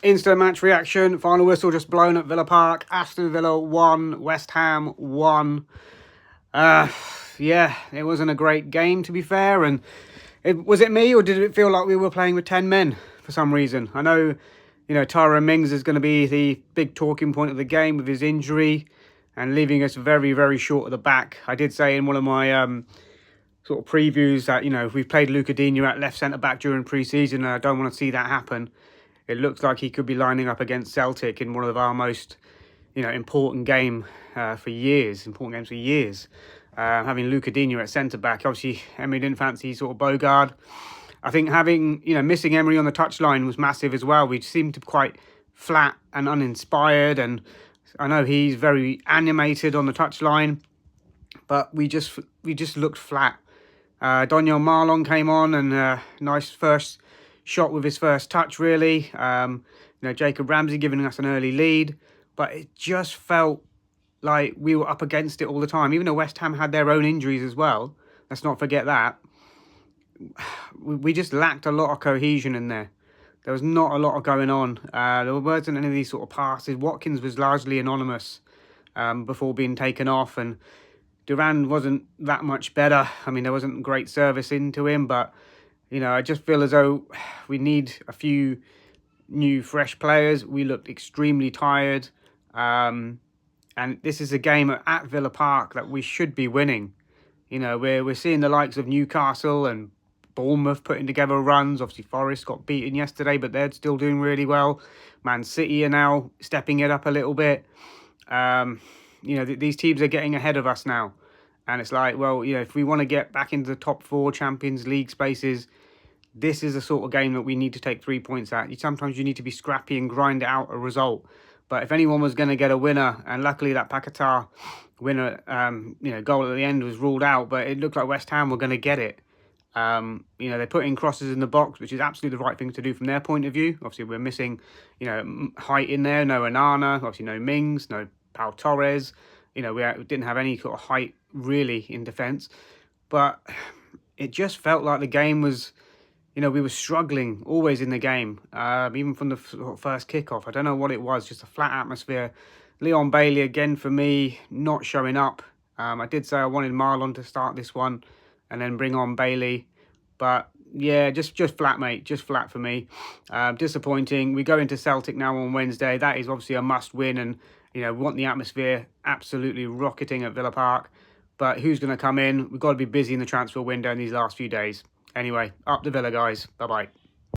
Instant match reaction. Final whistle just blown at Villa Park. Aston Villa 1, West Ham 1. Yeah, it wasn't a great game, to be fair. And was it me, or did it feel like we were playing with 10 men for some reason? I know, Tyrone Mings is going to be the big talking point of the game with his injury and leaving us very, very short at the back. I did say in one of my sort of previews that, if we've played Luca Digne at left centre-back during pre-season, and I don't want to see that happen. It looks like he could be lining up against Celtic in one of our most, important games for years. Having Luca Digne at centre-back. Obviously, Emery didn't fancy sort of Bogard. I think missing Emery on the touchline was massive as well. We seemed to be quite flat and uninspired, and I know he's very animated on the touchline, but we just looked flat. Daniel Marlon came on and nice first shot with his first touch, really. Jacob Ramsey giving us an early lead, but it just felt like we were up against it all the time. Even though West Ham had their own injuries as well, let's not forget that. We just lacked a lot of cohesion in there. There was not a lot of going on. There wasn't any of these sort of passes. Watkins was largely anonymous before being taken off, and Duran wasn't that much better. I mean, there wasn't great service into him, but I just feel as though we need a few new, fresh players. We looked extremely tired. And this is a game at Villa Park that we should be winning. We're seeing the likes of Newcastle and Bournemouth putting together runs. Obviously, Forest got beaten yesterday, but they're still doing really well. Man City are now stepping it up a little bit. These teams are getting ahead of us now. And it's like, well, if we want to get back into the top 4 Champions League spaces, this is the sort of game that we need to take 3 points at. Sometimes you need to be scrappy and grind out a result. But if anyone was going to get a winner, and luckily that Paquetá winner, goal at the end was ruled out, but it looked like West Ham were going to get it. They're putting crosses in the box, which is absolutely the right thing to do from their point of view. Obviously, we're missing, height in there. No Onana, obviously no Mings, no Pau Torres. We didn't have any sort of height really in defence. But it just felt like the game was, we were struggling always in the game, even from the first kickoff. I don't know what it was, just a flat atmosphere. Leon Bailey, again, for me, not showing up. I did say I wanted Marlon to start this one and then bring on Bailey. But, yeah, just flat, mate. Just flat for me. Disappointing. We go into Celtic now on Wednesday. That is obviously a must-win, and, we want the atmosphere absolutely rocketing at Villa Park. But who's going to come in? We've got to be busy in the transfer window in these last few days. Anyway, up the Villa, guys. Bye-bye.